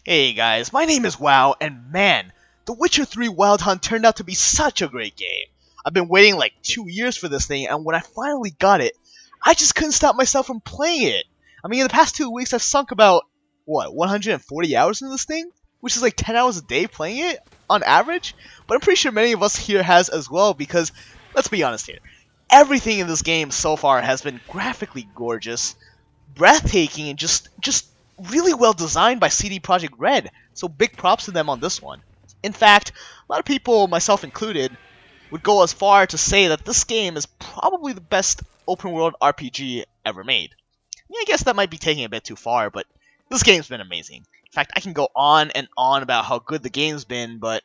Hey guys, my name is WoW, and man, The Witcher 3 Wild Hunt turned out to be such a great game. I've been waiting like 2 years for this thing, and when I finally got it, I just couldn't stop myself from playing it. I mean, in the past 2 weeks, I've sunk about, 140 hours into this thing? Which is like 10 hours a day playing it, on average? But I'm pretty sure many of us here has as well, because, let's be honest here, everything in this game so far has been graphically gorgeous, breathtaking, and just really well designed by CD Projekt Red, so big props to them on this one. In fact, a lot of people, myself included, would go as far to say that this game is probably the best open world RPG ever made. Yeah, I guess that might be taking it a bit too far, but this game's been amazing. In fact, I can go on and on about how good the game's been, but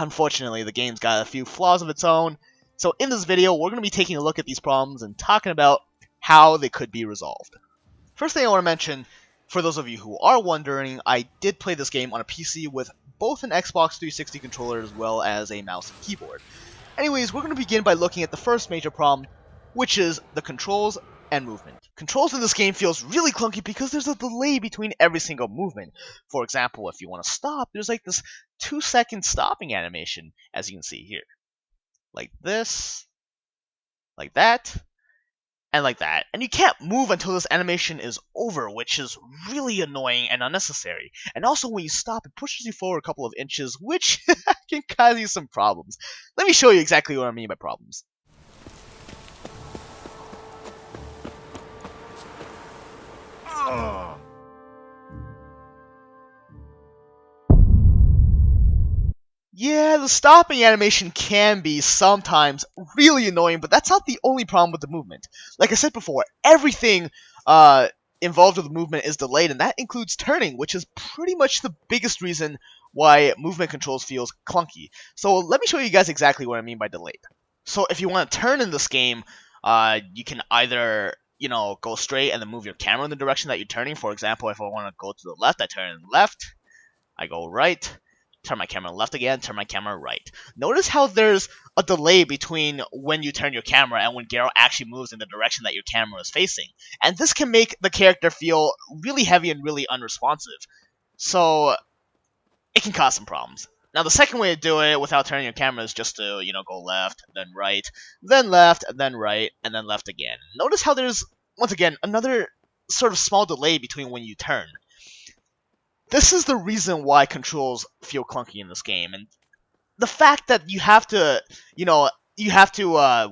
unfortunately the game's got a few flaws of its own. So in this video, we're going to be taking a look at these problems and talking about how they could be resolved. First thing I want to mention, for those of you who are wondering, I did play this game on a PC with both an Xbox 360 controller as well as a mouse and keyboard. Anyways, we're going to begin by looking at the first major problem, which is the controls and movement. Controls in this game feels really clunky because there's a delay between every single movement. For example, if you want to stop, there's like this 2-second stopping animation, as you can see here. Like this, like that, and like that. And you can't move until this animation is over, which is really annoying and unnecessary. And also when you stop, it pushes you forward a couple of inches, which can cause you some problems. Let me show you exactly what I mean by problems. Yeah, the stopping animation can be sometimes really annoying, but that's not the only problem with the movement. Like I said before, everything involved with the movement is delayed, and that includes turning, which is pretty much the biggest reason why movement controls feels clunky. So let me show you guys exactly what I mean by delayed. So if you want to turn in this game, you can either go straight and then move your camera in the direction that you're turning. For example, if I want to go to the left, I turn left. I go right. Turn my camera left again, turn my camera right. Notice how there's a delay between when you turn your camera and when Geralt actually moves in the direction that your camera is facing. And this can make the character feel really heavy and really unresponsive. So, it can cause some problems. Now, the second way to do it without turning your camera is just to, go left, then right, then left, and then right, and then left again. Notice how there's, once again, another sort of small delay between when you turn. This is the reason why controls feel clunky in this game, and the fact that you have to,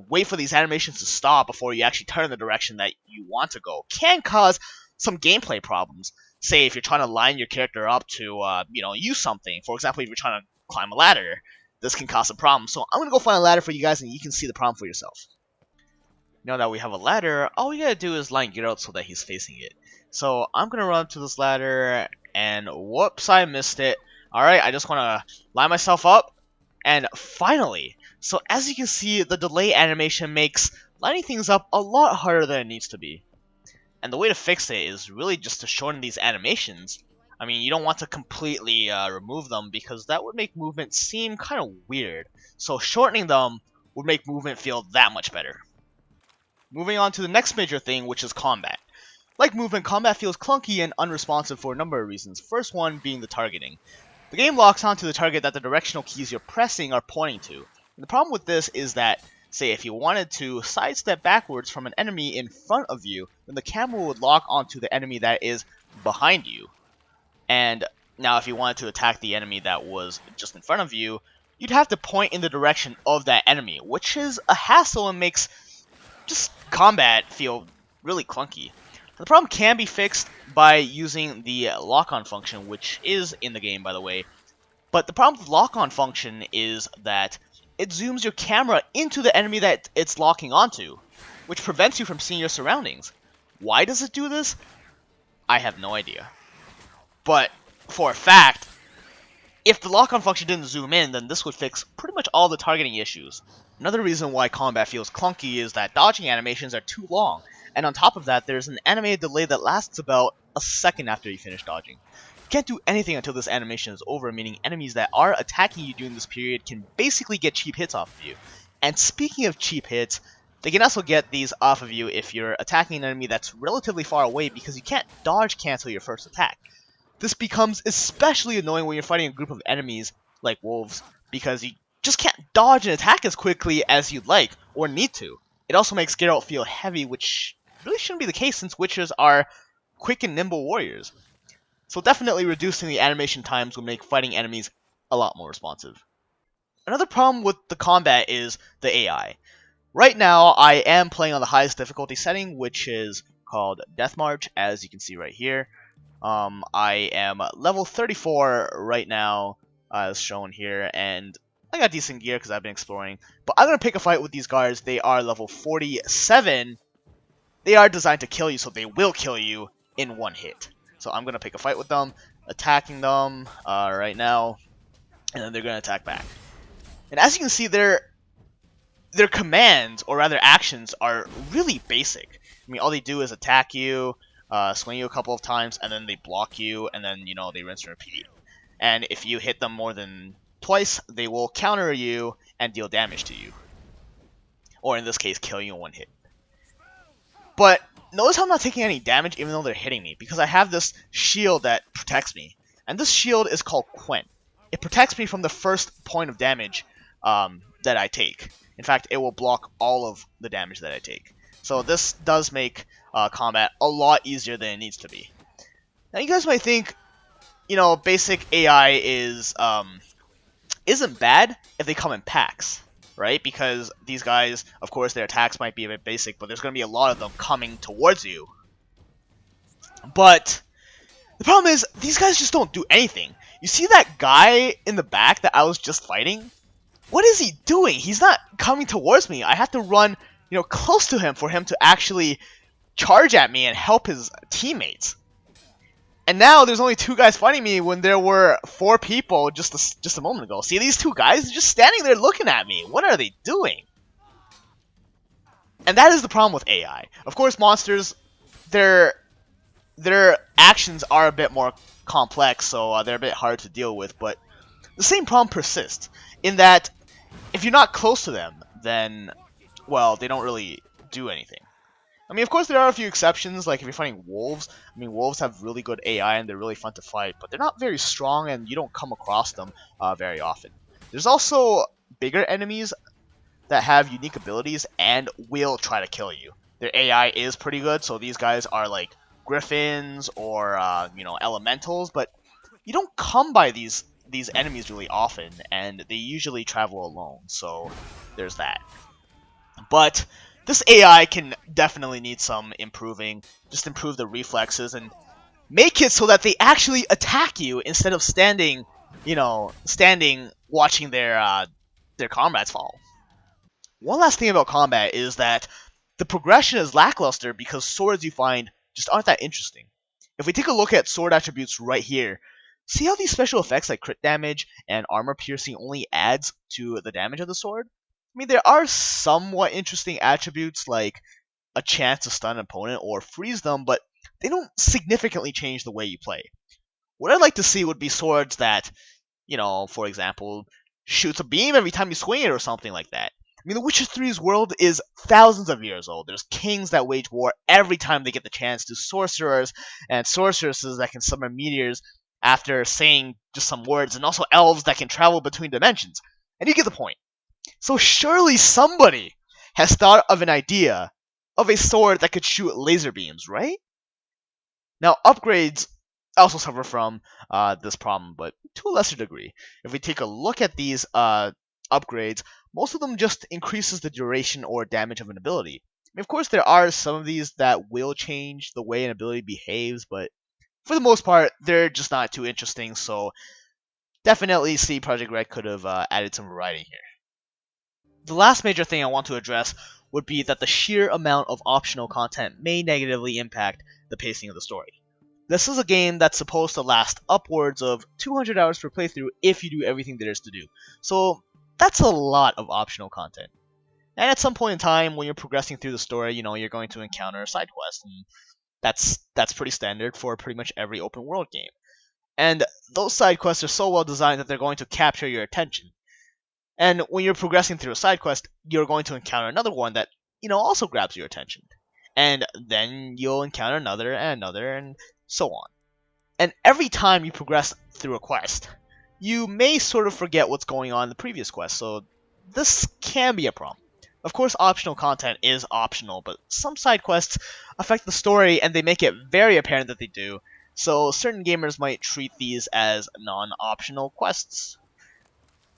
wait for these animations to stop before you actually turn in the direction that you want to go can cause some gameplay problems. Say if you're trying to line your character up to, use something. For example, if you're trying to climb a ladder, this can cause some problems. So I'm gonna go find a ladder for you guys, and you can see the problem for yourself. Now that we have a ladder, all we gotta do is line Geralt so that he's facing it. So I'm gonna run up to this ladder, and whoops, I missed it. Alright, I just wanna line myself up, and finally! So as you can see, the delay animation makes lining things up a lot harder than it needs to be. And the way to fix it is really just to shorten these animations. I mean, you don't want to completely remove them because that would make movement seem kind of weird. So shortening them would make movement feel that much better. Moving on to the next major thing, which is combat. Like movement, combat feels clunky and unresponsive for a number of reasons. First one being the targeting. The game locks onto the target that the directional keys you're pressing are pointing to. And the problem with this is that, say if you wanted to sidestep backwards from an enemy in front of you, then the camera would lock onto the enemy that is behind you. And now if you wanted to attack the enemy that was just in front of you, you'd have to point in the direction of that enemy, which is a hassle and makes just combat feel really clunky. The problem can be fixed by using the lock-on function, which is in the game, by the way. But the problem with the lock-on function is that it zooms your camera into the enemy that it's locking onto, which prevents you from seeing your surroundings. Why does it do this? I have no idea. But for a fact, if the lock-on function didn't zoom in, then this would fix pretty much all the targeting issues. Another reason why combat feels clunky is that dodging animations are too long, and on top of that, there's an animated delay that lasts about a second after you finish dodging. You can't do anything until this animation is over, meaning enemies that are attacking you during this period can basically get cheap hits off of you. And speaking of cheap hits, they can also get these off of you if you're attacking an enemy that's relatively far away because you can't dodge cancel your first attack. this becomes especially annoying when you're fighting a group of enemies like wolves, because you just can't dodge and attack as quickly as you'd like or need to. It also makes Geralt feel heavy, which really shouldn't be the case since Witchers are quick and nimble warriors. So definitely reducing the animation times will make fighting enemies a lot more responsive. Another problem with the combat is the AI. Right now, I am playing on the highest difficulty setting, which is called Death March, as you can see right here. I am level 34 right now, as shown here, and I got decent gear because I've been exploring. But I'm going to pick a fight with these guards. They are level 47. They are designed to kill you, so they will kill you in one hit. So I'm going to pick a fight with them, attacking them right now, and then they're going to attack back. And as you can see, their commands, or rather actions, are really basic. I mean, all they do is attack you, swing you a couple of times, and then they block you, and then, you know, they rinse and repeat. And if you hit them more than twice, they will counter you and deal damage to you. Or in this case, kill you in one hit. But notice how I'm not taking any damage even though they're hitting me, because I have this shield that protects me. And this shield is called Quen. It protects me from the first point of damage that I take. In fact, it will block all of the damage that I take. So this does make combat a lot easier than it needs to be. Now you guys might think, you know, basic AI isn't bad if they come in packs, right? Because these guys, of course, their attacks might be a bit basic, but there's going to be a lot of them coming towards you. But the problem is, these guys just don't do anything. You see that guy in the back that I was just fighting? What is he doing? He's not coming towards me. I have to run, you know, close to him for him to actually charge at me and help his teammates. And now there's only 2 guys fighting me when there were 4 people just a moment ago. See these 2 guys just standing there looking at me. What are they doing? And that is the problem with AI. Of course, monsters, their actions are a bit more complex, so they're a bit hard to deal with. But the same problem persists in that if you're not close to them, then, well, they don't really do anything. I mean, of course, there are a few exceptions, like if you're fighting wolves. I mean, wolves have really good AI and they're really fun to fight, but they're not very strong and you don't come across them very often. There's also bigger enemies that have unique abilities and will try to kill you. Their AI is pretty good, so these guys are like griffins or, you know, elementals, but you don't come by these enemies really often, and they usually travel alone, so there's that. But this AI can definitely need some improving. Just improve the reflexes and make it so that they actually attack you instead of standing, you know, watching their comrades fall. One last thing about combat is that the progression is lackluster because swords you find just aren't that interesting. If we take a look at sword attributes right here, see how these special effects like crit damage and armor piercing only adds to the damage of the sword? I mean, there are somewhat interesting attributes like a chance to stun an opponent or freeze them, but they don't significantly change the way you play. What I'd like to see would be swords that, you know, for example, shoots a beam every time you swing it or something like that. I mean, The Witcher 3's world is thousands of years old. There's kings that wage war every time they get the chance to sorcerers and sorceresses that can summon meteors after saying just some words, and also elves that can travel between dimensions. And you get the point. So surely somebody has thought of an idea of a sword that could shoot laser beams, right? Now, upgrades also suffer from this problem, but to a lesser degree. If we take a look at these upgrades, most of them just increases the duration or damage of an ability. I mean, of course, there are some of these that will change the way an ability behaves, but for the most part, they're just not too interesting, so definitely CD Projekt Red could have added some variety here. The last major thing I want to address would be that the sheer amount of optional content may negatively impact the pacing of the story. This is a game that's supposed to last upwards of 200 hours per playthrough if you do everything there is to do, so that's a lot of optional content. And at some point in time, when you're progressing through the story, you know, you're going to encounter a side quest, and that's pretty standard for pretty much every open world game. And those side quests are so well designed that they're going to capture your attention. And when you're progressing through a side quest, you're going to encounter another one that, you know, also grabs your attention. And then you'll encounter another and another and so on. And every time you progress through a quest, you may sort of forget what's going on in the previous quest, so this can be a problem. Of course, optional content is optional, but some side quests affect the story and they make it very apparent that they do, so certain gamers might treat these as non-optional quests.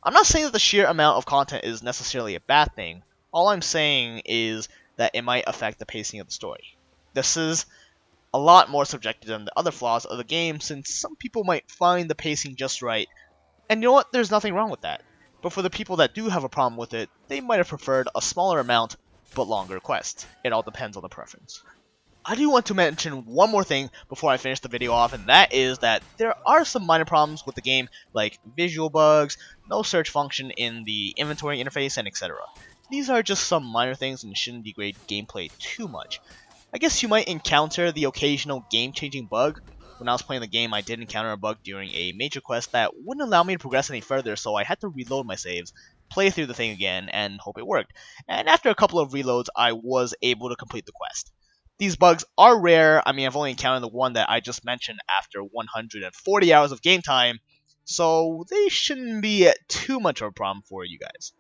I'm not saying that the sheer amount of content is necessarily a bad thing. All I'm saying is that it might affect the pacing of the story. This is a lot more subjective than the other flaws of the game, since some people might find the pacing just right, and you know what, there's nothing wrong with that. But for the people that do have a problem with it, they might have preferred a smaller amount, but longer quest. It all depends on the preference. I do want to mention one more thing before I finish the video off, and that is that there are some minor problems with the game, like visual bugs, no search function in the inventory interface, and etc. These are just some minor things and shouldn't degrade gameplay too much. I guess you might encounter the occasional game-changing bug. When I was playing the game, I did encounter a bug during a major quest that wouldn't allow me to progress any further, so I had to reload my saves, play through the thing again, and hope it worked. And after a couple of reloads, I was able to complete the quest. These bugs are rare. I mean, I've only encountered the one that I just mentioned after 140 hours of game time, so they shouldn't be too much of a problem for you guys.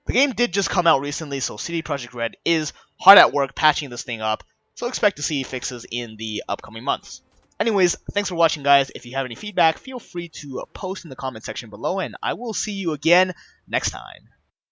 The game did just come out recently, so CD Projekt Red is hard at work patching this thing up, so expect to see fixes in the upcoming months. Anyways, thanks for watching, guys. If you have any feedback, feel free to post in the comment section below, and I will see you again next time.